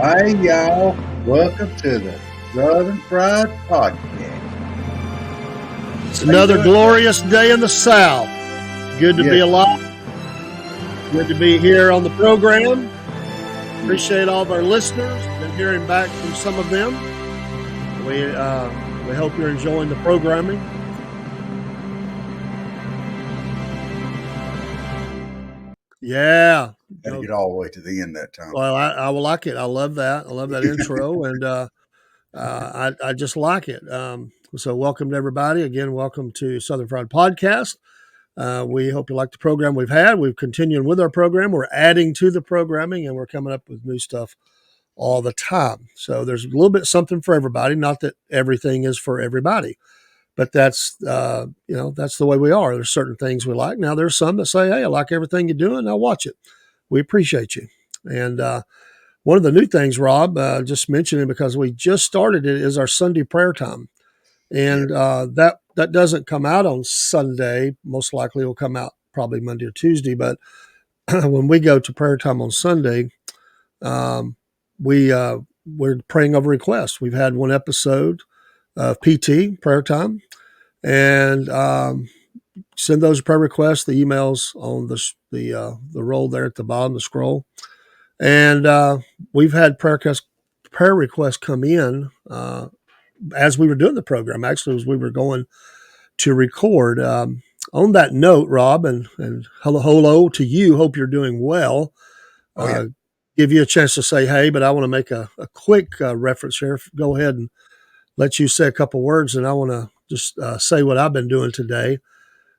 Hi, y'all. Welcome to the Southern Fried Podcast. It's another glorious day in the South. Good to be alive. Good to be here on the program. Appreciate all of our listeners. Been hearing back from some of them. We hope you're enjoying the programming. Yeah. Got to get all the way to the end that time. Well, I will like it. I love that. I love that intro, and I just like it. So welcome to everybody. Again, welcome to Southern Fried Podcast. We hope you like the program we've had. We've continued with our program. We're adding to the programming, and we're coming up with new stuff all the time. So there's a little bit something for everybody. Not that everything is for everybody, but that's that's the way we are. There's certain things we like. Now there's some that say, "Hey, I like everything you're doing. I'll watch it." We appreciate you. And one of the new things, Rob, just mentioning because we just started it, is our Sunday prayer time. And that doesn't come out on Sunday. Most likely it will come out probably Monday or Tuesday. But when we go to prayer time on Sunday, we're praying over requests. We've had one episode of PT, prayer time, and send those prayer requests, the emails on the roll there at the bottom, the scroll. And we've had prayer requests come in as we were doing the program, actually, as we were going to record. On that note, Rob, and hello to you. Hope you're doing well. Give you a chance to say hey, but I want to make a quick reference here. Go ahead and let you say a couple words, and I want to just say what I've been doing today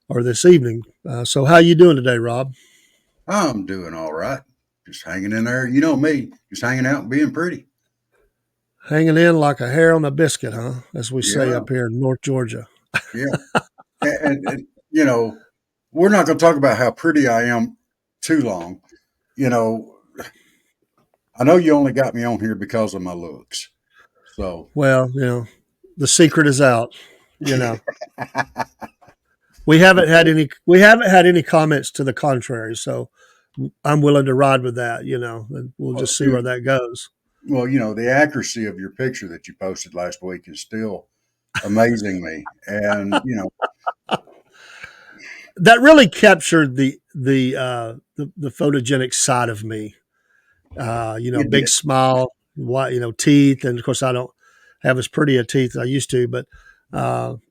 or this evening. So how you doing today, Rob? I'm doing all right. Just hanging in there. You know me, just hanging out and being pretty. Hanging in like a hair on a biscuit, huh? As we say up here in North Georgia. Yeah. and we're not going to talk about how pretty I am too long. I know you only got me on here because of my looks. So, well, the secret is out. We haven't had any comments to the contrary, so I'm willing to ride with that. And we'll just see where that goes. Well, the accuracy of your picture that you posted last week is still amazing me, and that really captured the photogenic side of me. Big smile, teeth, and of course I don't have as pretty a teeth as I used to, but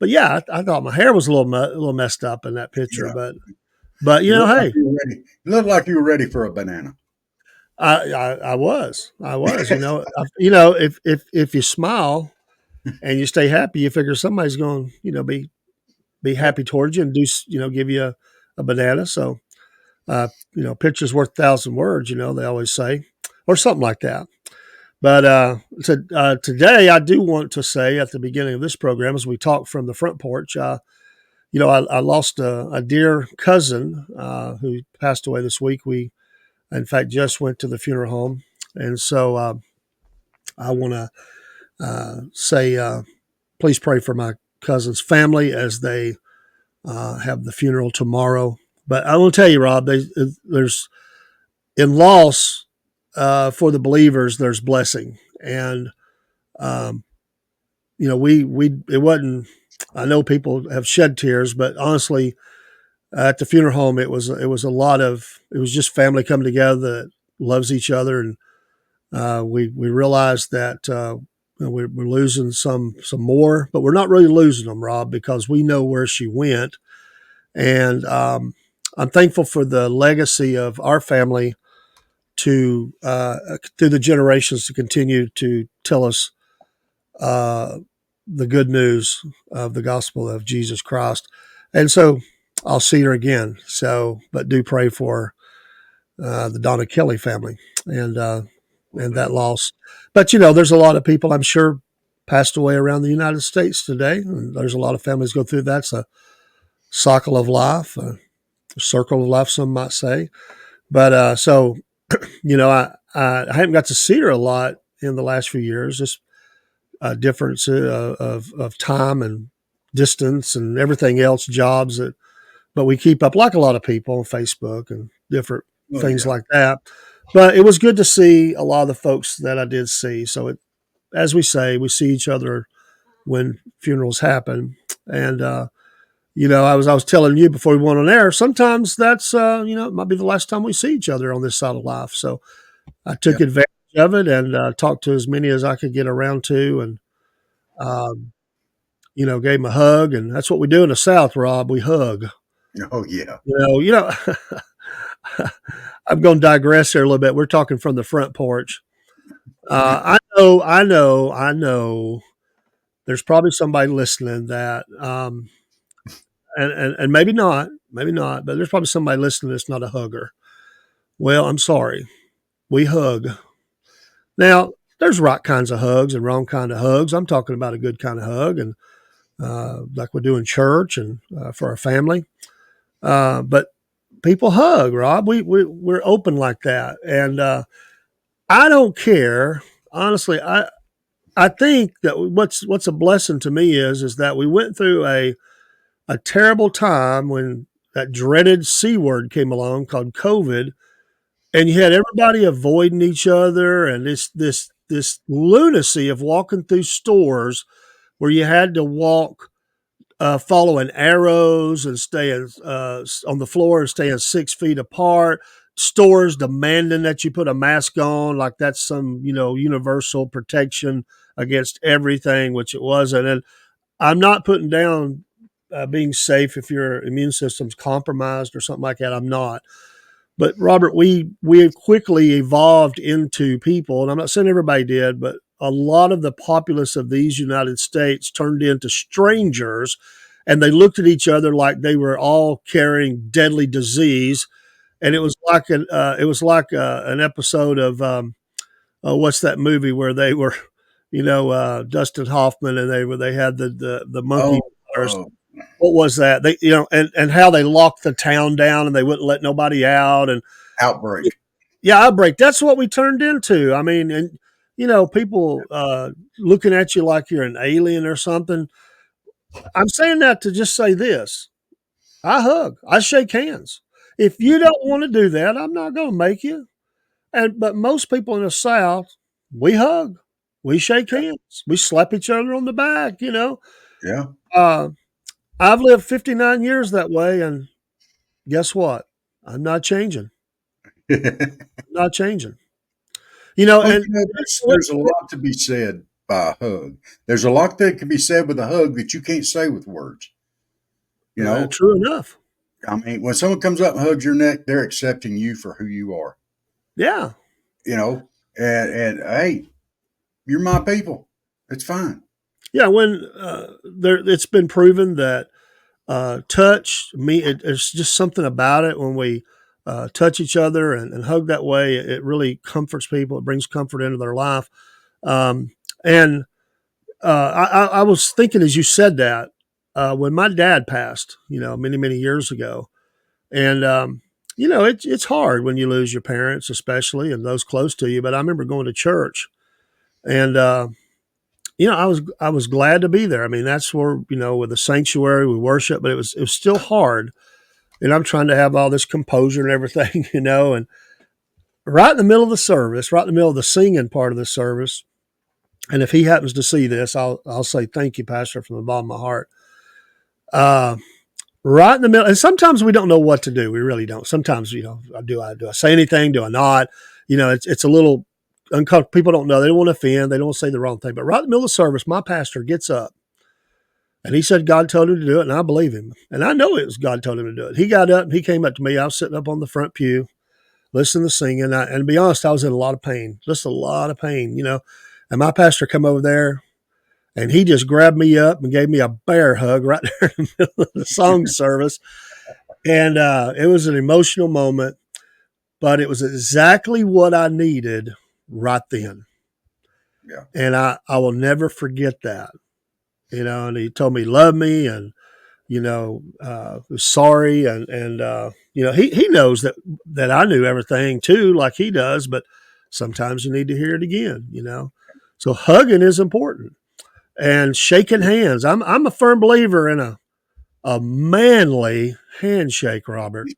yeah, I thought my hair was a little messed up in that picture, but hey, you looked like you were ready for a banana. I was, if you smile and you stay happy, you figure somebody's going, be happy towards you and do, give you a banana. So, picture's worth 1,000 words, they always say, or something like that. But today I do want to say at the beginning of this program, as we talk from the front porch, I lost a dear cousin who passed away this week. We, in fact, just went to the funeral home. And so I want to say, please pray for my cousin's family as they have the funeral tomorrow. But I will tell you, Rob, there's in loss for the believers, there's blessing. And, it wasn't, I know people have shed tears, but honestly, at the funeral home, it was just family coming together that loves each other. And we realized that we're losing some more, but we're not really losing them, Rob, because we know where she went. And I'm thankful for the legacy of our family to through the generations to continue to tell us the good news of the gospel of Jesus Christ. And so I'll see her again. So, but do pray for the Donna Kelly family and that loss. But, there's a lot of people I'm sure passed away around the United States today. And there's a lot of families go through that. It's a cycle of life, a circle of life, some might say. But I haven't got to see her a lot in the last few years. Just a difference of time and distance and everything else, jobs. But we keep up like a lot of people on Facebook and different things like that. But it was good to see a lot of the folks that I did see. So as we say, we see each other when funerals happen. And I was telling you before we went on air. Sometimes that's it might be the last time we see each other on this side of life. So I Yeah. took advantage of it and talked to as many as I could get around to, and um, gave them a hug. And that's what we do in the South, Rob. We hug. Oh yeah. I'm going to digress here a little bit. We're talking from the front porch. I know. There's probably somebody listening that, and maybe not, but there's probably somebody listening that's not a hugger. Well, I'm sorry. We hug. Now, there's right kinds of hugs and wrong kind of hugs. I'm talking about a good kind of hug, and like we do in church and for our family. But people hug, Rob. We're open like that, and I don't care. Honestly, I think that what's a blessing to me is that we went through a terrible time when that dreaded C word came along called COVID, and you had everybody avoiding each other, and this lunacy of walking through stores where you had to walk following arrows and staying on the floor and staying 6 feet apart. Stores demanding that you put a mask on, like that's some universal protection against everything, which it wasn't. And I'm not putting down being safe if your immune system's compromised or something like that. I'm not. But Robert, we quickly evolved into people, and I'm not saying everybody did, but a lot of the populace of these United States turned into strangers, and they looked at each other like they were all carrying deadly disease. And it was like an episode of what's that movie where they were, Dustin Hoffman, and they had the monkey Oh, virus. What was that? They and how they locked the town down and they wouldn't let nobody out. And outbreak. yeah, outbreak. That's what we turned into. I mean, and people looking at you like you're an alien or something. I'm saying that to just say this: I hug, I shake hands. If you don't want to do that, I'm not going to make you. But most people in the South, we hug, we shake hands, we slap each other on the back. Yeah. Uh, I've lived 59 years that way, and guess what? I'm not changing. Not changing. Well, And there's a lot to be said by a hug. There's a lot that can be said with a hug that you can't say with words. You know, true enough. I mean, when someone comes up and hugs your neck, they're accepting you for who you are. Yeah. And hey, you're my people. It's fine. Yeah. When it's been proven that touch, it's just something about it when we touch each other and hug that way. It really comforts people. It brings comfort into their life. And I was thinking as you said that when my dad passed, many, many years ago, and it's hard when you lose your parents, especially and those close to you. But I remember going to church, and I was glad to be there. I mean, that's where with the sanctuary we worship, but it was still hard, and I'm trying to have all this composure and everything, and right in the middle of the service, right in the middle of the singing part of the service. And if he happens to see this, I'll say thank you, Pastor, from the bottom of my heart. Uh, right in the middle, and sometimes we don't know what to do. We really don't. Sometimes, do I say anything? Do I not? It's a little uncomfortable. People don't know. They don't want to offend. They don't want to say the wrong thing. But right in the middle of the service, my pastor gets up and he said God told him to do it, and I believe him. And I know it was God told him to do it. He got up and he came up to me. I was sitting up on the front pew, listening to singing. And to be honest, I was in a lot of pain, just a lot of pain. And my pastor come over there and he just grabbed me up and gave me a bear hug right there in the middle of the song service. And it was an emotional moment, but it was exactly what I needed right then. Yeah. And I will never forget that. And he told me he loved me and, was sorry. And he knows that I knew everything too, like he does, but sometimes you need to hear it again. So hugging is important and shaking hands. I'm a firm believer in a manly handshake, Robert.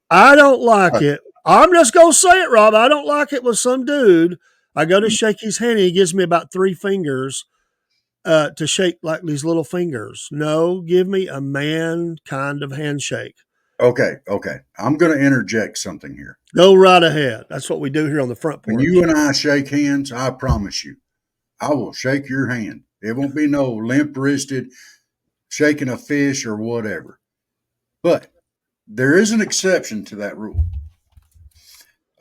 I don't like it I'm just going to say it, Rob. I don't like it with some dude. I go to shake his hand. And he gives me about 3 fingers to shake like these little fingers. No, give me a man kind of handshake. Okay, okay. I'm going to interject something here. Go right ahead. That's what we do here on the front When porch. you and I shake hands, I promise you, I will shake your hand. It won't be no limp wristed shaking a fish or whatever. But there is an exception to that rule.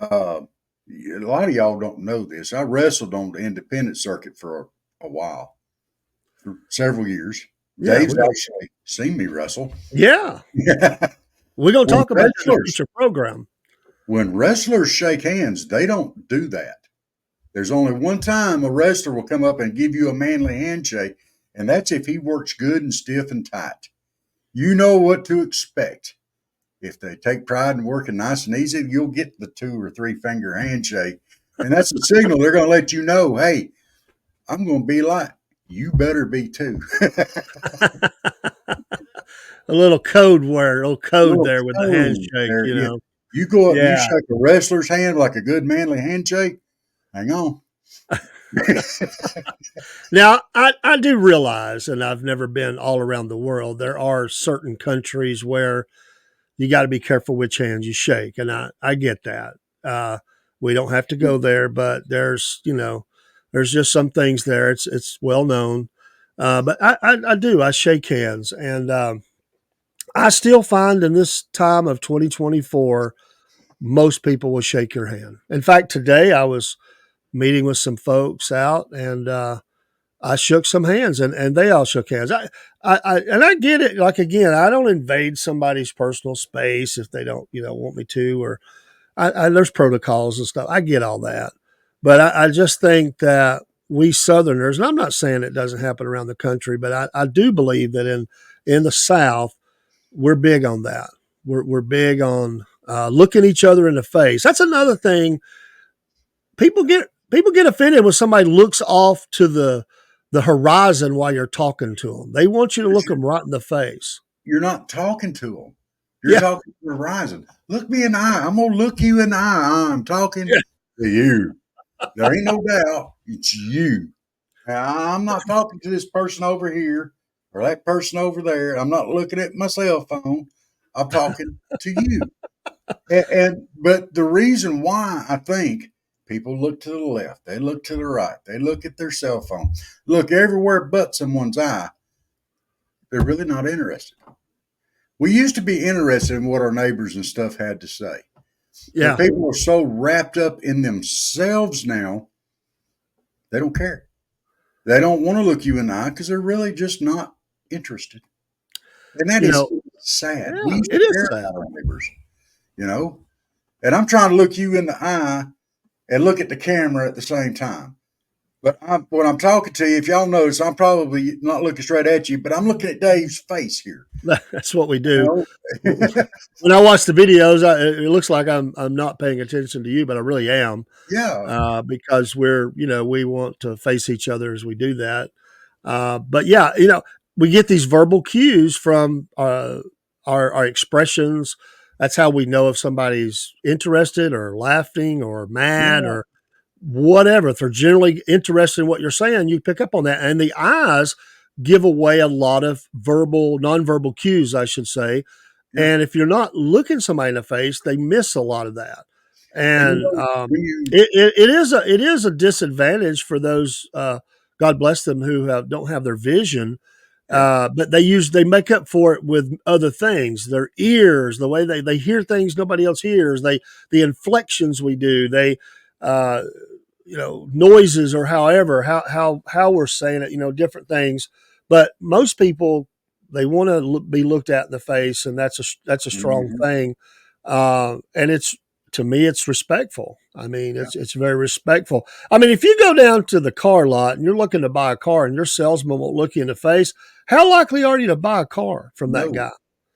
A lot of y'all don't know this. I wrestled on the independent circuit for a while, for several years. Yeah, Dave's actually seen me wrestle. Yeah. We're going to When talk about that in a wrestlers, future program. when wrestlers shake hands, they don't do that. There's only one time a wrestler will come up and give you a manly handshake, and that's if he works good and stiff and tight. You know what to expect. If they take pride in working nice and easy, you'll get the 2 or 3 finger handshake. And that's the signal. They're going to let you know, hey, I'm going to be like, you better be too. A little code word, a little code Little there with the handshake, there, you yeah. know. You go up and you Yeah. shake a wrestler's hand like a good manly handshake. Hang on. Now, I do realize, and I've never been all around the world, there are certain countries where you got to be careful which hands you shake. And I get that. We don't have to go there, but there's just some things there. It's well known. But I do. I shake hands. And I still find in this time of 2024, most people will shake your hand. In fact, today I was meeting with some folks out and I shook some hands and they all shook hands. And I get it. Like, again, I don't invade somebody's personal space if they don't, want me to, or there's protocols and stuff. I get all that. But I just think that we Southerners, and I'm not saying it doesn't happen around the country, but I do believe that in the South, we're big on that. We're big on looking each other in the face. That's another thing. People get offended when somebody looks off to the horizon while you're talking to them. They want you to look them right in the face. You're not talking to them. You're Yeah. talking to the horizon. Look me in the eye. I'm going to look you in the eye. I'm talking to you. There ain't no doubt. It's you. Now, I'm not talking to this person over here or that person over there. I'm not looking at my cell phone. I'm talking to you. But the reason why I think people look to the left, they look to the right, they look at their cell phone, look everywhere but someone's eye, they're really not interested. We used to be interested in what our neighbors and stuff had to say. Yeah. But people are so wrapped up in themselves now, they don't care. They don't want to look you in the eye because they're really just not interested. And that is sad. Yeah, We used it to is care sad. about our neighbors, And I'm trying to look you in the eye and look at the camera at the same time. But when I'm talking to you, if y'all notice, I'm probably not looking straight at you, but I'm looking at Dave's face here. That's what we do. You know? When I watch the videos, it looks like I'm not paying attention to you, but I really am. Yeah. Because we want to face each other as we do that. But yeah, we get these verbal cues from our expressions. That's how we know if somebody's interested or laughing or mad Yeah. or whatever. If they're generally interested in what you're saying, you pick up on that. And the eyes give away a lot of nonverbal cues, I should say. Yeah. And if you're not looking somebody in the face, they miss a lot of that. And it is a disadvantage for those, God bless them, who don't have their vision. But they make up for it with other things. Their ears, the way they hear things nobody else hears. The inflections we do. They noises or however how we're saying it. Different things. But most people, they want to be looked at in the face, and that's a strong thing. And to me, it's respectful. I mean, it's very respectful. I mean, if you go down to the car lot and you're looking to buy a car and your salesman won't look you in the face, how likely are you to buy a car from that guy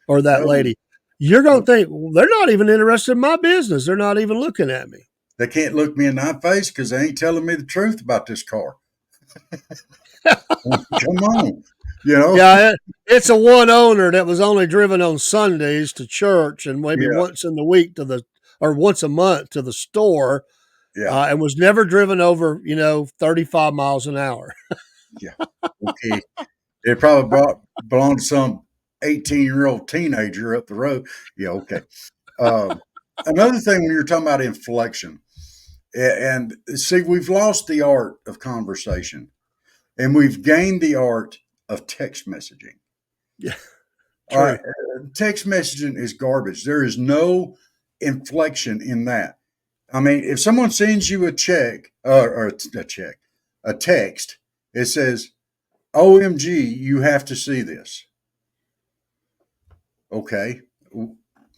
or that lady? You're going to think, well, they're not even interested in my business. They're not even looking at me. They can't look me in the face because they ain't telling me the truth about this car. Come on. Yeah, it's a one owner that was only driven on Sundays to church and maybe once in the week to the or once a month to the store, Yeah. and was never driven over, 35 miles an hour. Yeah. Okay. It probably belonged to some 18-year-old teenager up the road. Yeah. Okay. Um, Another thing when you're talking about inflection, and see, we've lost the art of conversation and we've gained the art of text messaging. Yeah, All right. true. Text messaging is garbage. There is no inflection in that. I mean, if someone sends you a check or a check, a text, it says, OMG, you have to see this. Okay.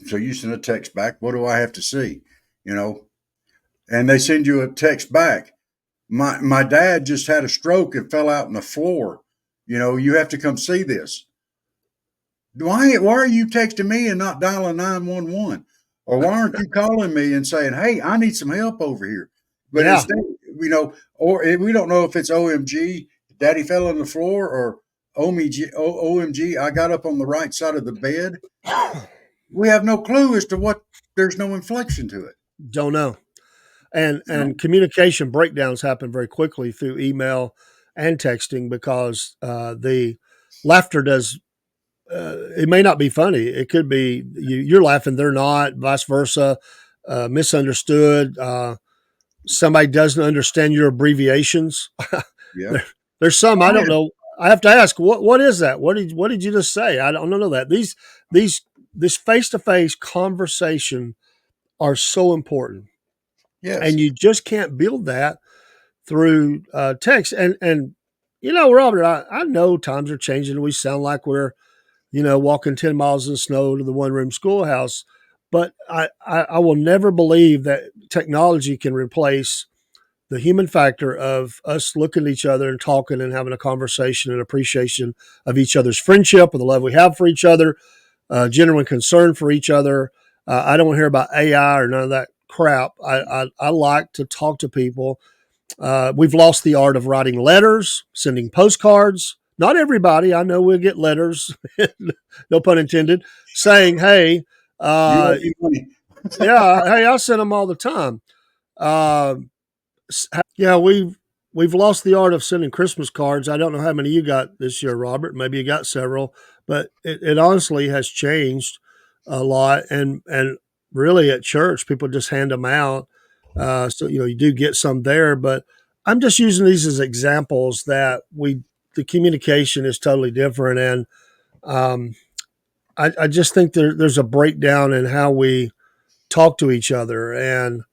So you send a text back. What do I have to see? You know, and they send you a text back. My dad just had a stroke and fell out on the floor. You have to come see this. Why are you texting me and not dialing 911? Or why aren't you calling me and saying, hey, I need some help over here? But Yeah. instead, or we don't know if it's OMG, daddy fell on the floor, or OMG, I got up on the right side of the bed. We have no clue as to what, there's no inflection to it. Don't know. And You know? communication breakdowns happen very quickly through email and texting because the laughter does. It may not be funny. It could be you're laughing, they're not, vice versa. Misunderstood. Somebody doesn't understand your abbreviations. Yeah. there, there's some I don't know. I have to ask what is that? What did you just say? I don't know that. This face to face conversation are so important, Yes. and you just can't build that through text. And Robert, I know times are changing. We sound like we're walking 10 miles in snow to the one room schoolhouse. But I will never believe that technology can replace the human factor of us looking at each other and talking and having a conversation and appreciation of each other's friendship or the love we have for each other, genuine concern for each other. I don't want to hear about AI or none of that crap. I like to talk to people. We've lost the art of writing letters, sending postcards. Not everybody. I know we'll get letters, no pun intended, saying, "Hey, You uh, owe me money. yeah, hey, I send them all the time." Uh, yeah, we've lost the art of sending Christmas cards. I don't know how many you got this year, Robert. Maybe you got several, but it honestly has changed a lot. And really at church, people just hand them out. So you do get some there, but I'm just using these as examples that the communication is totally different, and um, I just think there's a breakdown in how we talk to each other and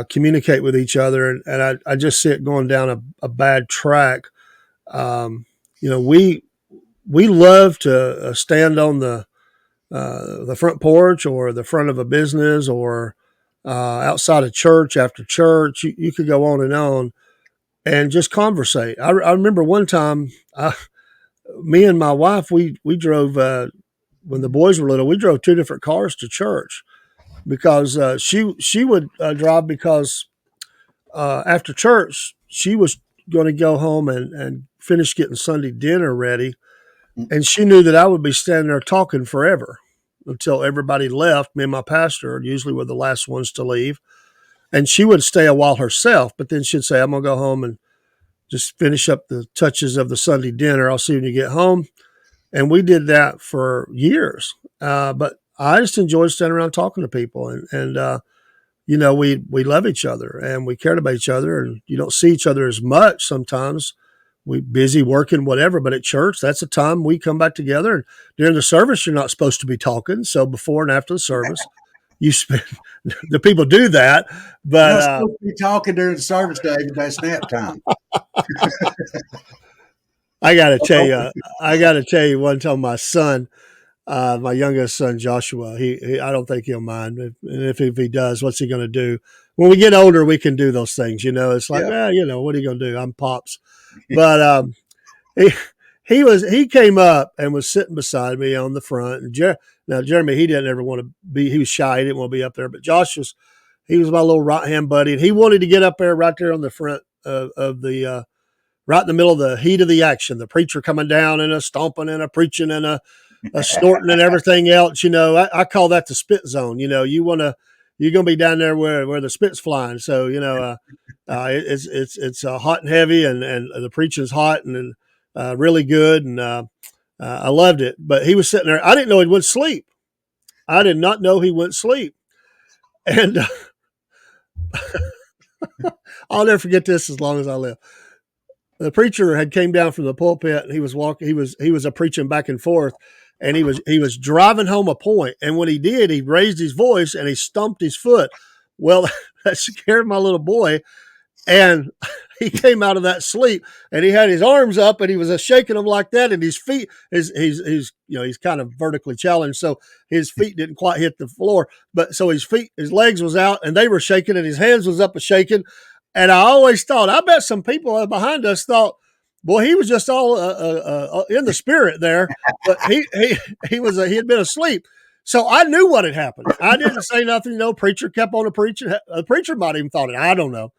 communicate with each other, and I just see it going down a bad track. Um, we love to stand on the front porch or the front of a business or outside of church after church. You could go on and just conversate. I remember one time, me and my wife, we drove when the boys were little. We drove two different cars to church because she would drive because after church she was going to go home and finish getting Sunday dinner ready, and she knew that I would be standing there talking forever until everybody left. Me and my pastor usually were the last ones to leave, and she would stay a while herself, but then she'd say, I'm going to go home and just finish up the touches of the Sunday dinner. I'll see you when you get home. And we did that for years. But I just enjoyed standing around talking to people, and we love each other and we cared about each other, and you don't see each other as much sometimes. We busy working, whatever, but at church, that's a time we come back together. And during the service, you're not supposed to be talking. So before and after the service, you spend the people do that, You're but not supposed to be talking during the service, David. That's nap time. I got to tell you one time my son, my youngest son, Joshua, he I don't think he'll mind. If he does, what's he going to do? When we get older, we can do those things. It's like, Yeah. what are you going to do? I'm pops. But he he came up and was sitting beside me on the front. And now Jeremy, he didn't ever want to be. He was shy. He didn't want to be up there. But Josh he was my little right hand buddy, and he wanted to get up there right there on the front of the right in the middle of the heat of the action. The preacher coming down and a stomping and a preaching and a snorting and everything else. I call that the spit zone. You you're going to be down there where the spit's flying. So, it's hot and heavy, and the preaching's hot and really good. And I loved it. But he was sitting there. I didn't know he went to sleep. I did not know he went to sleep. And I'll never forget this as long as I live. The preacher had came down from the pulpit, and he was walking. He was a preaching back and forth, and he was driving home a point. And when he did, he raised his voice and he stomped his foot. Well, that scared my little boy, and he came out of that sleep, and he had his arms up, and he was shaking them like that, and his feet, he's kind of vertically challenged, so his feet didn't quite hit the floor, but so his legs was out, and they were shaking, and his hands was up and shaking. And I always thought, I bet some people behind us thought, boy, he was just all in the spirit there, but he had been asleep. So I knew what had happened. I didn't say nothing. Preacher kept on preaching. The preacher might have even thought it. I don't know.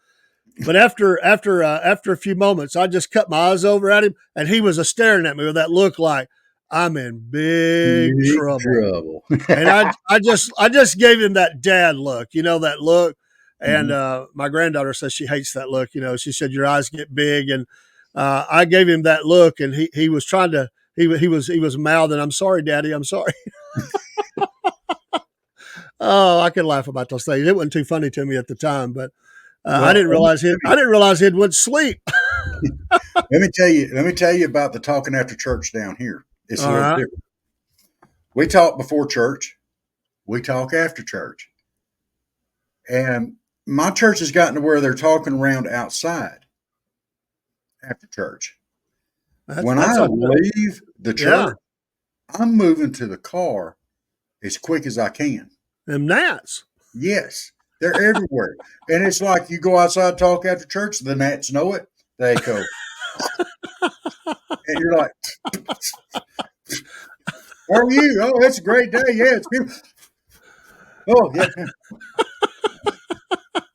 But after a few moments, I just cut my eyes over at him, and he was staring at me with that look like, I'm in big trouble. And I just gave him that dad look, that look. And my granddaughter says she hates that look. She said your eyes get big, and I gave him that look, and he was trying to he was mouthing, "I'm sorry, Daddy, I'm sorry." Oh, I could laugh about those things. It wasn't too funny to me at the time, but I didn't realize he'd went to sleep. Let me tell you about the talking after church down here. It's a little different. We talk before church. We talk after church. And my church has gotten to where they're talking around outside after church. When I leave the church, I'm moving to the car as quick as I can. Them gnats. Yes, they're everywhere. And it's like you go outside, talk after church, the gnats know it. They go. And you're like, how are you? Oh, it's a great day. Yeah, it's beautiful. Oh, yeah.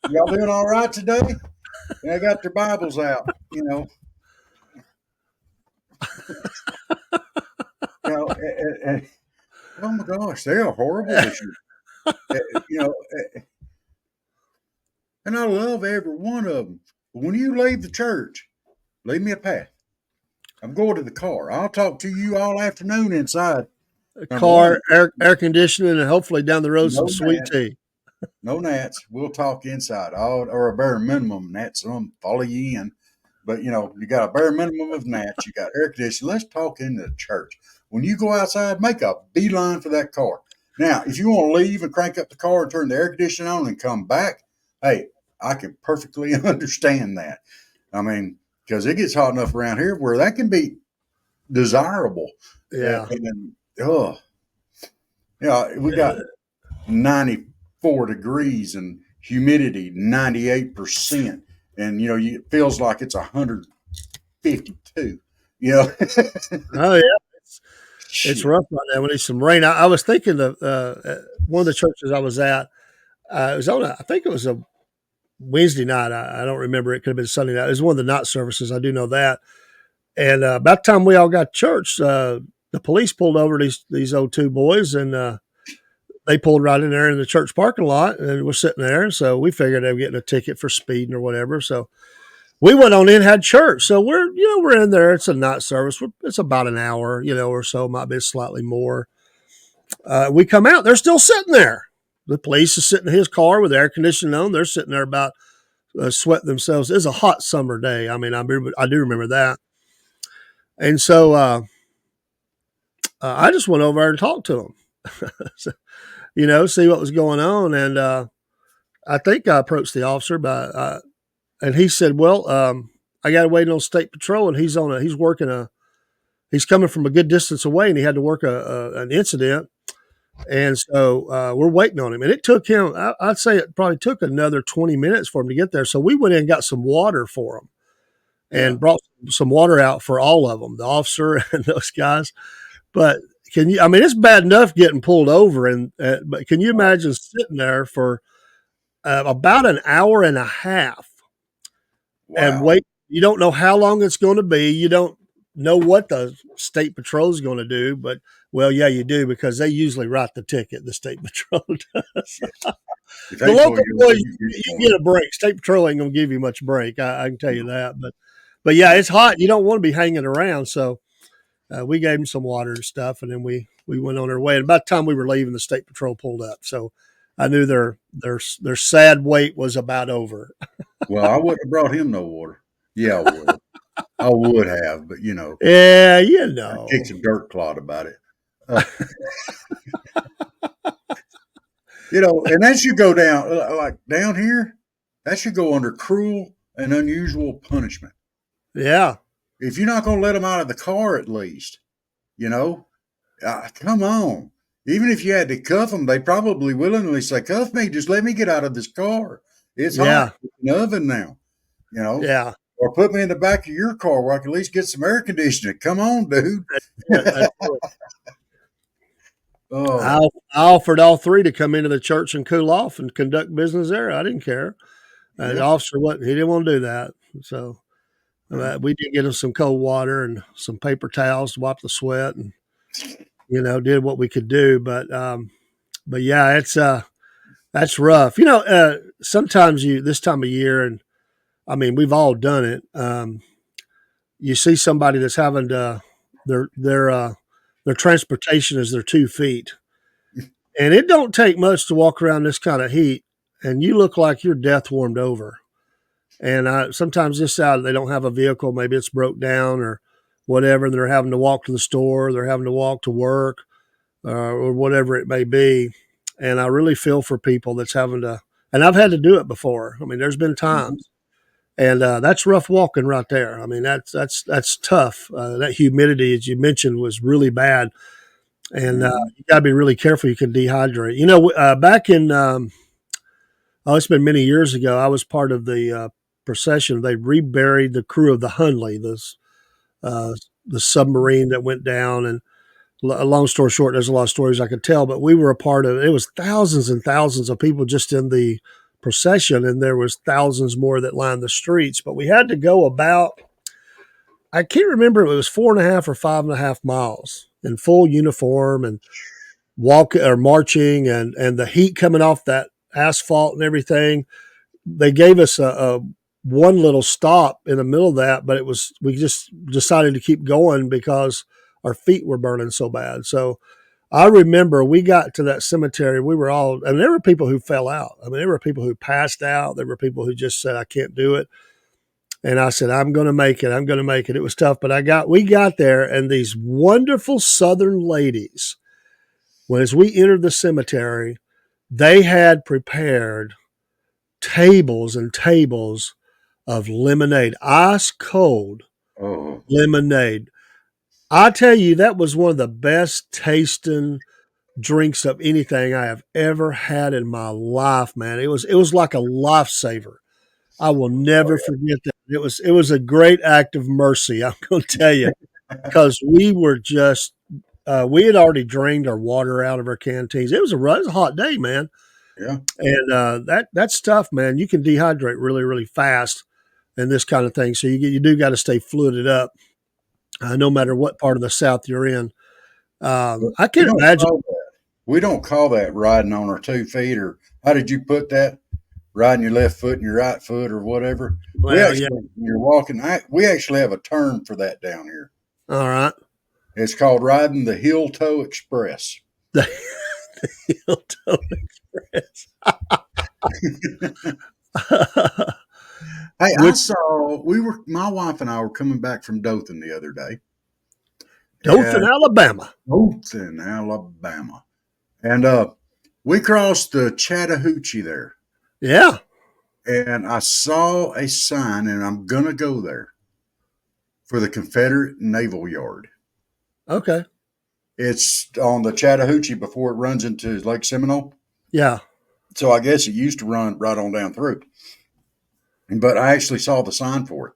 Y'all doing all right today? They got their Bibles out, and, oh my gosh, they are horrible this year. And I love every one of them. But when you leave the church, leave me a path. I'm going to the car. I'll talk to you all afternoon inside. Car, air conditioning, and hopefully down the road some sweet tea. No gnats. We'll talk inside. Or a bare minimum gnats. Some follow you in. But, you got a bare minimum of gnats. You got air conditioning. Let's talk in the church. When you go outside, make a beeline for that car. Now, if you want to leave and crank up the car and turn the air conditioning on and come back, hey, I can perfectly understand that. I mean, because it gets hot enough around here where that can be desirable. Yeah. We got 94 degrees and humidity 98%, and it feels like it's 152. Oh yeah, it's rough right now. We need some rain. I was thinking of one of the churches I was at. It was I think it was a Wednesday night. I don't remember. It could have been Sunday night. It was one of the night services. I do know that. And about the time we all got to church, the police pulled over these old two boys, and they pulled right in there in the church parking lot, and we're sitting there. And so we figured they were getting a ticket for speeding or whatever. So we went on in, had church. So we're in there. It's a night service. It's about an hour, or so. Might be slightly more. We come out. They're still sitting there. The police is sitting in his car with the air conditioning on. They're sitting there about sweating themselves. It's a hot summer day. I mean, I do remember that. And so I just went over there and talked to them, so, see what was going on. And I think I approached the officer, and he said, "Well, I got to wait on State Patrol, and he's coming from a good distance away, and he had to work an incident, and so we're waiting on him." And it took him, I'd say, it probably took another 20 minutes for him to get there. So we went in and got some water for him, and brought some water out for all of them, the officer and those guys. But it's bad enough getting pulled over, but can you imagine sitting there for about an hour and a half and wait? You don't know how long it's going to be. You don't know what the State Patrol is going to do, but, well, yeah, you do, because they usually write the ticket, the State Patrol does. If The they pull local you over, boys, you you going. get a break. State Patrol ain't gonna give you much break. I can tell you that. But yeah, it's hot. You don't want to be hanging around. So we gave them some water and stuff, and then we went on our way. And about the time we were leaving, the State Patrol pulled up. So I knew their sad wait was about over. Well, I wouldn't have brought him no water. Yeah, I would have, but Yeah, I kicked a dirt clod about it. Uh, and that should go down like down here. That should go under cruel and unusual punishment. Yeah. If you're not going to let them out of the car, at least, you know, come on. Even if you had to cuff them, they probably willingly say, "Cuff me, just let me get out of this car. It's hot. Yeah. It's an oven now." You know, Yeah. or put me in the back of your car where I can at least get some air conditioning. Come on, dude. That's it. I, Oh, I offered all three to come into the church and cool off and conduct business there. I didn't care. The yeah. officer wasn't. He didn't want to do that. So Yeah. we did get him some cold water and some paper towels to wipe the sweat, and did what we could do. But yeah, it's that's rough. Sometimes this time of year, and I mean we've all done it. You see somebody that's having to their transportation is their 2 feet. And it don't take much to walk around this kind of heat, and you look like you're death warmed over. And sometimes this out they don't have a vehicle, maybe it's broke down or whatever, and they're having to walk to the store, they're having to walk to work, or whatever it may be. And I really feel for people that's having to, and I've had to do it before. I mean, there's been Mhm. times, and that's rough walking right there. I mean, that's tough. That humidity, as you mentioned, was really bad, and Mhm. you got to be really careful. You can dehydrate. Back in it's been many years ago. I was part of the procession. They reburied the crew of the Hunley, uh, the submarine that went down. And a long story short, there's a lot of stories I could tell, but we were a part of it. It was thousands and thousands of people just in the procession, and there was thousands more that lined the streets. But we had to go about, I can't remember, it was 4.5 or 5.5 miles in full uniform and walk or marching, and the heat coming off that asphalt and everything. They gave us a one little stop in the middle of that, but we just decided to keep going because our feet were burning so bad. So I remember we got to that cemetery. We were all, and there were people who fell out. I mean, there were people who passed out. There were people who just said, "I can't do it." And I said, "I'm going to make it. I'm going to make it." It was tough, but we got there, and these wonderful Southern ladies, as we entered the cemetery, they had prepared tables and tables of lemonade, ice cold Oh, lemonade. I tell you, that was one of the best tasting drinks of anything I have ever had in my life, man. It was like a lifesaver. I will never forget that. It was a great act of mercy. I'm going to tell you, because we were just we had already drained our water out of our canteens. It was a hot day, man. yeah. And that's tough, man. You can dehydrate really, really fast and this kind of thing. So you do got to stay fluided up, no matter what part of the South you're in. But I can't imagine. we don't call that riding on our 2 feet, or how did you put that? Riding your left foot and your right foot, or whatever. We Well, yeah, actually, when you're walking, we actually have a term for that down here. all right. It's called riding the heel toe express. The Hilltop Express. Hey, I Which saw my wife and I were coming back from Dothan the other day. Dothan, And Alabama. Dothan, Alabama. And we crossed the Chattahoochee there. Yeah. And I saw a sign, and I'm gonna go there for the Confederate Naval Yard. Okay. It's on the Chattahoochee before it runs into Lake Seminole. Yeah. So I guess it used to run right on down through. But I actually saw the sign for it.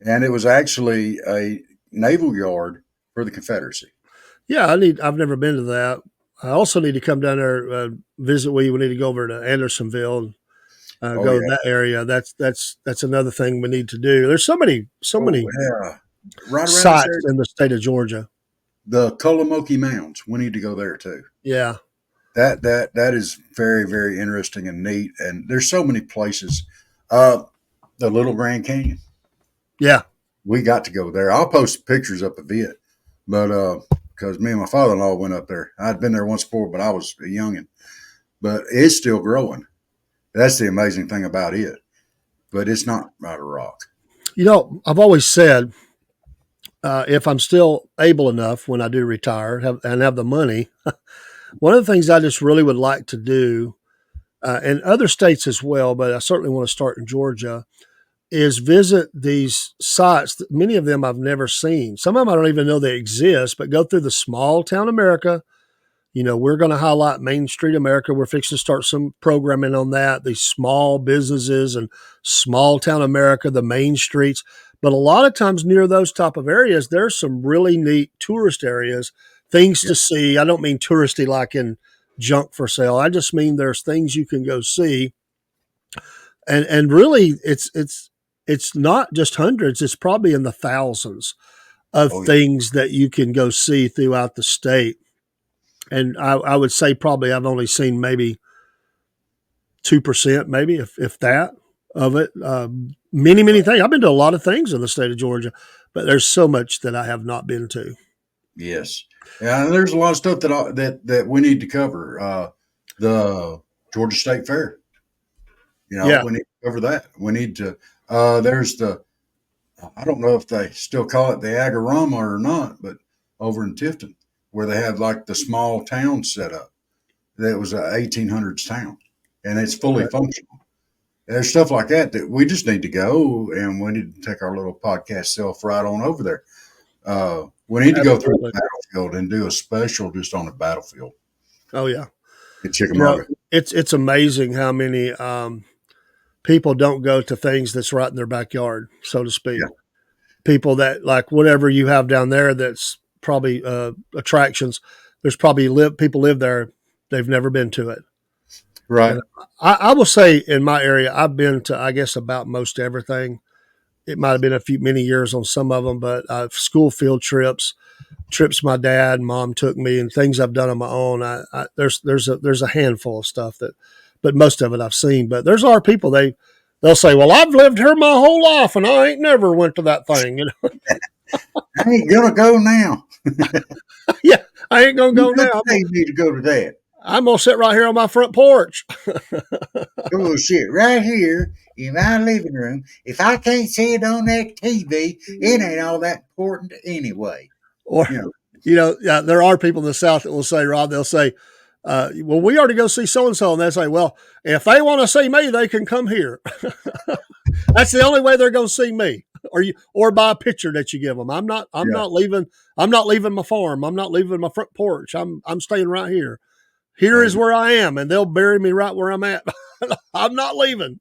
And it was actually a naval yard for the Confederacy. Yeah. I've never been to that. I also need to come down there, visit with you. We need to go over to Andersonville and Oh, go to yeah. that area. That's another thing we need to do. There's so many Oh, yeah. Right around this sites area. in the state of Georgia. The Colomoki Mounds. We need to go there too. Yeah. That is very, very interesting and neat. And there's so many places. The Little Grand Canyon. Yeah. We got to go there. I'll post pictures up of it, but because me and my father-in-law went up there. I'd been there once before, but I was a youngin. But it's still growing. That's the amazing thing about it. But it's not out of rock. You know, I've always said if I'm still able enough when I do retire and have the money, one of the things I just really would like to do, and other states as well, but I certainly want to start in Georgia, is visit these sites. Many of them I've never seen. Some of them I don't even know they exist, but go through the small town America. You know, we're going to highlight Main Street America. We're fixing to start some programming on that, these small businesses and small town America, the main streets. But a lot of times near those type of areas, there's some really neat tourist areas, things to see. I don't mean touristy like in junk for sale. I just mean there's things you can go see. And really it's not just hundreds, it's probably in the thousands of things that you can go see throughout the state. And I would say probably I've only seen maybe 2%, maybe if that of it. Many things. I've been to a lot of things in the state of Georgia, but there's so much that I have not been to. Yes, yeah. And there's a lot of stuff that we need to cover. The Georgia State Fair. You know, we need to cover that. We need to. There's I don't know if they still call it the Agorama or not, but over in Tifton, where they have like the small town set up. That was a 1800s town, and it's fully functional. There's stuff like that we just need to go, and we need to take our little podcast self right on over there. We need to go through the battlefield and do a special just on the battlefield. Oh yeah, at Chickamauga. It's amazing how many people don't go to things that's right in their backyard, so to speak. Yeah. People that like whatever you have down there that's probably attractions. There's probably people live there. They've never been to it. Right. And I will say in my area, I've been to, I guess, about most everything. It might have been many years on some of them, but school field trips my dad and mom took me, and things I've done on my own. There's a handful of stuff but most of it I've seen. But there's a lot of people they'll say, "Well, I've lived here my whole life, and I ain't never went to that thing." You know, I ain't gonna go now. Yeah, I ain't gonna go now. You need to go to that. I'm gonna sit right here on my front porch. Go sit right here in my living room. If I can't see it on that TV, it ain't all that important anyway. Or there are people in the South that will say, Rob, they'll say, well, we already go see so and so, and they say, well, if they want to see me, they can come here. That's the only way they're going to see me, or buy a picture that you give them. I'm not leaving my farm. I'm not leaving my front porch. I'm staying right here. Here is where I am, and they'll bury me right where I'm at. I'm not leaving.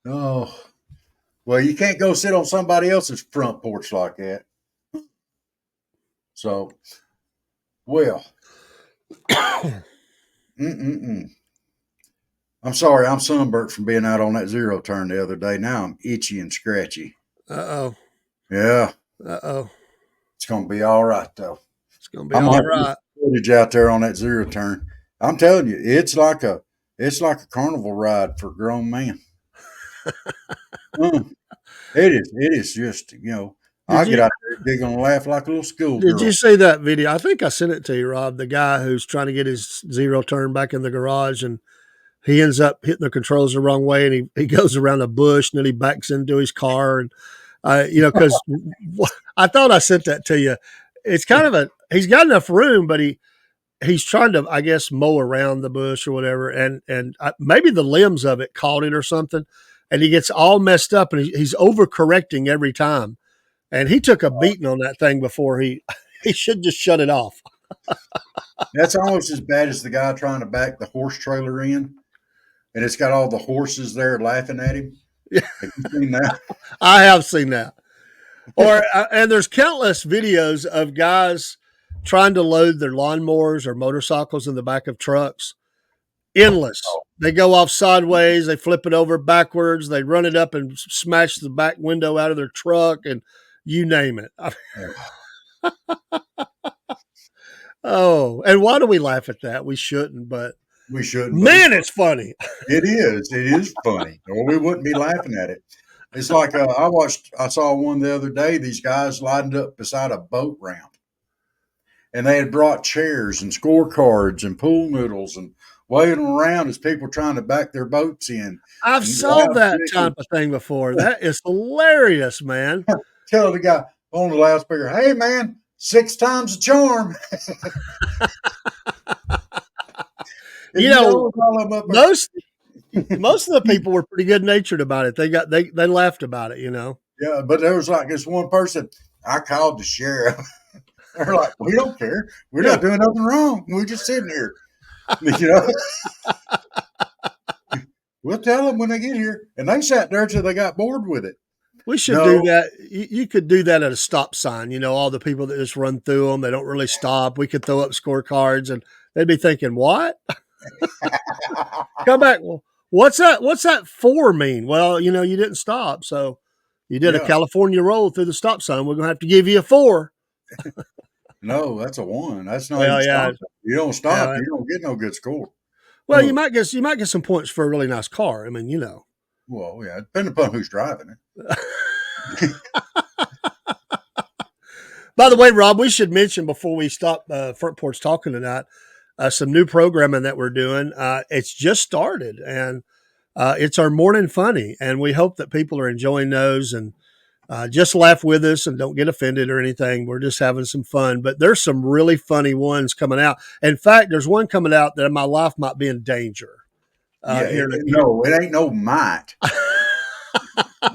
Oh, well, you can't go sit on somebody else's front porch like that. So, well, I'm sorry, I'm sunburnt from being out on that zero turn the other day. Now I'm itchy and scratchy. Uh-oh. Yeah. Uh-oh. It's going to be all right, though. It's going to be all right. Footage out there on that zero turn. I'm telling you, it's like a carnival ride for grown men. It is just, I get out there, they're going to laugh like a little schoolgirl. Did you see that video? I think I sent it to you, Rob, the guy who's trying to get his zero turn back in the garage, and he ends up hitting the controls the wrong way, and he goes around a bush, and then he backs into his car. And, because I thought I sent that to you. It's kind of he's got enough room, but he's trying to, I guess, mow around the bush or whatever. And maybe the limbs of it caught it or something. And he gets all messed up, and he's overcorrecting every time. And he took a beating on that thing before he should just shut it off. That's almost as bad as the guy trying to back the horse trailer in, and it's got all the horses there laughing at him. Yeah. Have you seen that? I have seen that. And there's countless videos of guys trying to load their lawnmowers or motorcycles in the back of trucks. Endless. They go off sideways. They flip it over backwards. They run it up and smash the back window out of their truck, and you name it. Oh, and why do we laugh at that? We shouldn't, but We shouldn't, but man, it's funny. it is. It is funny, or we wouldn't be laughing at it. It's like I saw one the other day. These guys lined up beside a boat ramp, and they had brought chairs and scorecards and pool noodles and waving them around as people trying to back their boats in. I've And saw loud that type of thing before. That is hilarious, man. tell the guy on the loudspeaker, "Hey, man, 6 times the charm." You know, most of the people were pretty good natured about it. They laughed about it. You know. Yeah, but there was like this one person. I called the sheriff. They're like, "We don't care. We're not doing nothing wrong. We're just sitting here." You know, we'll tell them when they get here. And they sat there till they got bored with it. We should do that. You could do that at a stop sign. You know, all the people that just run through them, they don't really stop. We could throw up scorecards, and they'd be thinking, "What? Come back. Well, what's that? What's that for mean?" Well, you know, you didn't stop, so you did a California roll through the stop sign. We're gonna have to give you a 4. No, that's a 1. That's not even stopping. You don't stop, you don't get no good score. Well, you might get some points for a really nice car. I mean, you know. Well, yeah, depending upon who's driving it. By the way, Rob, we should mention before we stop Front Porch Talking tonight, some new programming that we're doing. It's just started, and it's our morning funny, and we hope that people are enjoying those and just laugh with us and don't get offended or anything. We're just having some fun, but there's some really funny ones coming out. In fact, there's one coming out that my life might be in danger. No, it ain't no might.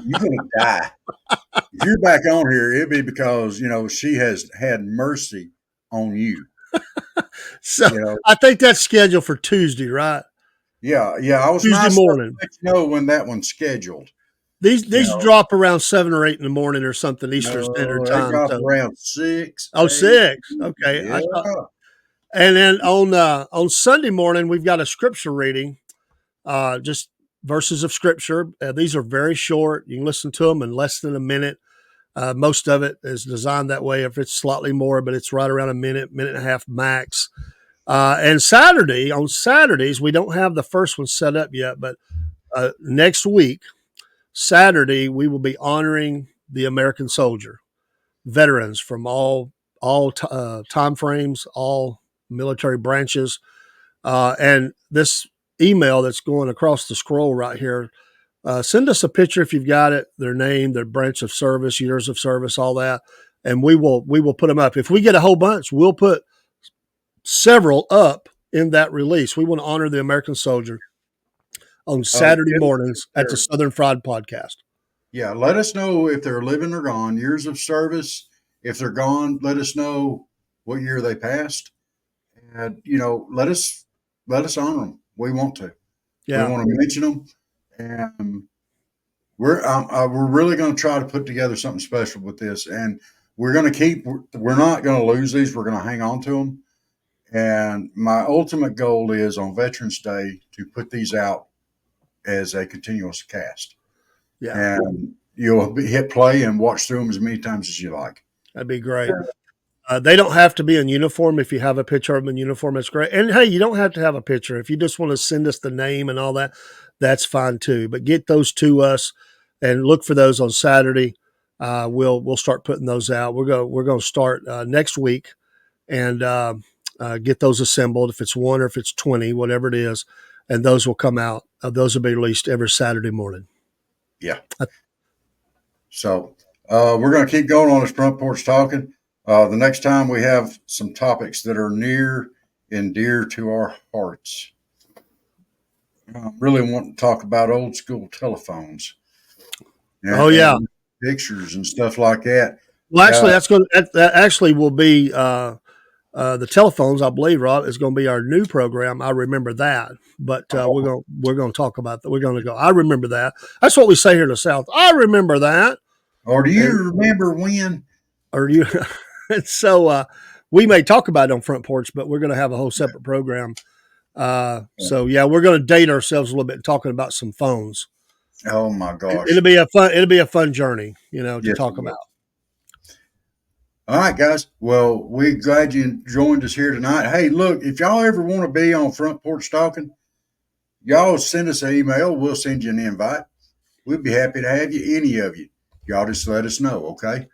You're gonna die. If you're back on here, it'd be because she has had mercy on you. So I think that's scheduled for Tuesday, right? Yeah. I was Tuesday morning. Let you know when that one's scheduled. These drop around 7 or 8 in the morning or something Eastern Standard Time. They drop around 6. Oh, 6. Okay. Yeah. And then on Sunday morning we've got a scripture reading, just verses of scripture. These are very short. You can listen to them in less than a minute. Most of it is designed that way. If it's slightly more, but it's right around a minute and a half max. And on Saturdays, we don't have the first one set up yet, but next week, Saturday, we will be honoring the American soldier, veterans from all time frames, all military branches. And this email that's going across the scroll right here, send us a picture if you've got it, their name, their branch of service, years of service, all that, and we will put them up. If we get a whole bunch, we'll put several up in that release. We want to honor the American soldier on Saturday mornings at the Southern Fried Podcast. Yeah, let us know if they're living or gone, years of service. If they're gone, let us know what year they passed. And, let us honor them. We want to. Yeah. We want to mention them. And we're really going to try to put together something special with this. And we're not going to lose these. We're going to hang on to them. And my ultimate goal is on Veterans Day to put these out as a continuous cast. Yeah. And you'll hit play and watch through them as many times as you like. That'd be great. They don't have to be in uniform. If you have a picture of them in uniform, that's great. And hey, you don't have to have a picture. If you just want to send us the name and all that, that's fine too. But get those to us and look for those on Saturday. We'll start putting those out. We're going to start next week and get those assembled. If it's 1 or if it's 20, whatever it is, and those will come out. Those will be released every Saturday morning. Yeah. So we're going to keep going on this Front Porch Talking. The next time we have some topics that are near and dear to our hearts. I really want to talk about old school telephones. And pictures and stuff like that. Well, actually, that actually will be the telephones. I believe, Rob, is going to be our new program. I remember that, but we're going to talk about that. We're going to go. I remember that. That's what we say here in the South. I remember that. Or do you remember when? Or do you? So we may talk about it on Front Porch, but we're going to have a whole separate program. So we're going to date ourselves a little bit talking about some phones. Oh my gosh. It'll be a fun journey, to talk about. All right, guys. Well, we're glad you joined us here tonight. Hey, look, if y'all ever want to be on Front Porch Talking, y'all send us an email. We'll send you an invite. We'd be happy to have you, any of you. Y'all just let us know, okay?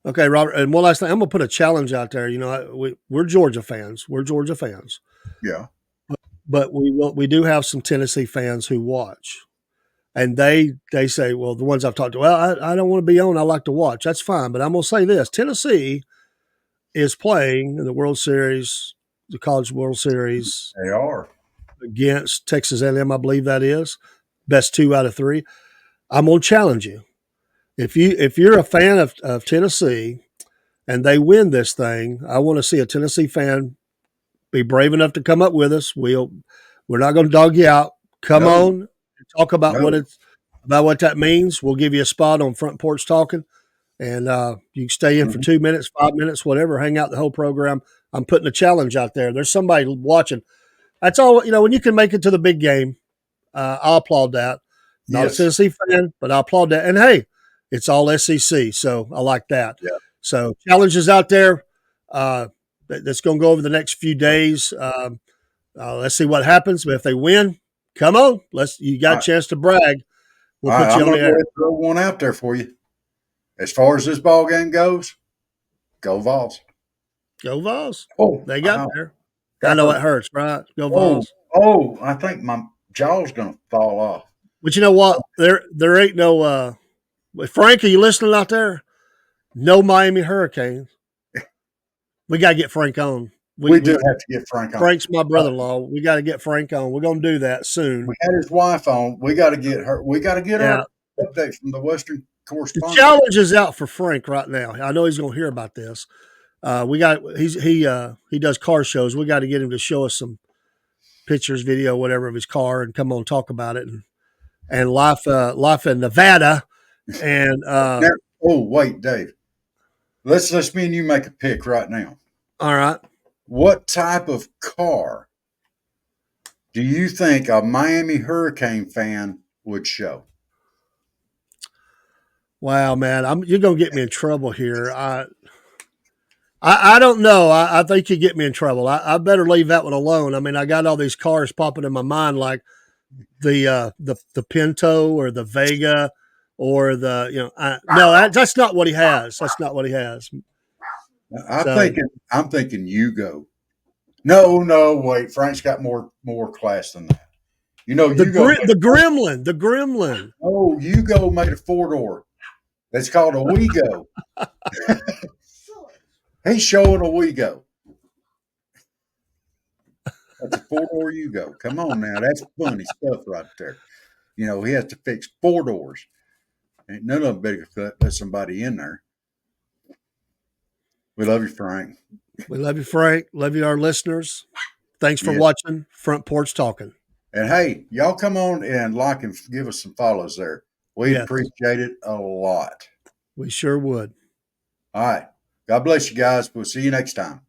Okay, Robert. And one last thing, I'm gonna put a challenge out there. You know, we're Georgia fans. We're Georgia fans, Yeah. but we do have some Tennessee fans who watch, and they say, well, the ones I've talked to, well, I don't want to be on. I like to watch. That's fine, but I'm gonna say this: Tennessee is playing in the World Series, the College World Series They are. against Texas A&M, I believe that is best 2 out of 3. I'm gonna challenge you. If you're a fan of Tennessee and they win this thing, I want to see a Tennessee fan be brave enough to come up with us. We're not going to dog you out. Come No, on, talk about no. what that means. We'll give you a spot on Front Porch Talking, and you can stay in for Mhm. 2 minutes, 5 minutes, whatever. Hang out the whole program. I'm putting a challenge out there. There's somebody watching. That's all. You know, when you can make it to the big game, I'll applaud that. Not a Yes. Tennessee fan, but I applaud that. And hey, it's all SEC, so I like that. Yeah. So challenges out there. That's going to go over the next few days. Let's see what happens. But if they win, come on. You got All a right. chance to brag. We'll All right. put you I'm on going the to go ahead air. and throw one out there for you. As far as this ball game goes, go Vols. Go Vols. Oh, They got wow. there. I Got know hurt. it hurts, right? Go Oh, Vols. oh, I think my jaw's going to fall off. But you know what? There ain't no Frank, are you listening out there? No Miami Hurricanes. We gotta get Frank on. We do We have to get Frank on. Frank's my brother-in-law. We got to get Frank on. We're going to do that soon. We had his wife on. We got to get her. We got to get Yeah. our update from the Western The correspondent. challenge is out for Frank right now. I know he's going to hear about this. He does car shows. We got to get him to show us some pictures, video, whatever of his car, and come on talk about it and life in Nevada. And Now, oh, wait, Dave. Let's me and you make a pick right now. all right, What type of car do you think a Miami Hurricane fan would show? wow, man, you're going to get me in trouble here. I don't know. I think you get me in trouble. I better leave that one alone. I mean, I got all these cars popping in my mind, like the Pinto or the Vega or that's not what he has. That's not what he has. So I'm thinking Yugo. No, wait. Frank's got more class than that. You know, Yugo. the Gremlin. Oh, Yugo made a 4-door. That's called a Wego. He's showing a Wego. That's a 4-door Yugo. Come on now, that's funny stuff right there. You know, he has to fix 4 doors. Ain't none of them bigger to let somebody in there. We love you, Frank. We love you, Frank. Love you, our listeners. Thanks for Yes. watching Front Porch Talking. And hey, y'all come on and like and give us some follows there. We'd Yes. appreciate it a lot. We sure would. All right. God bless you guys. We'll see you next time.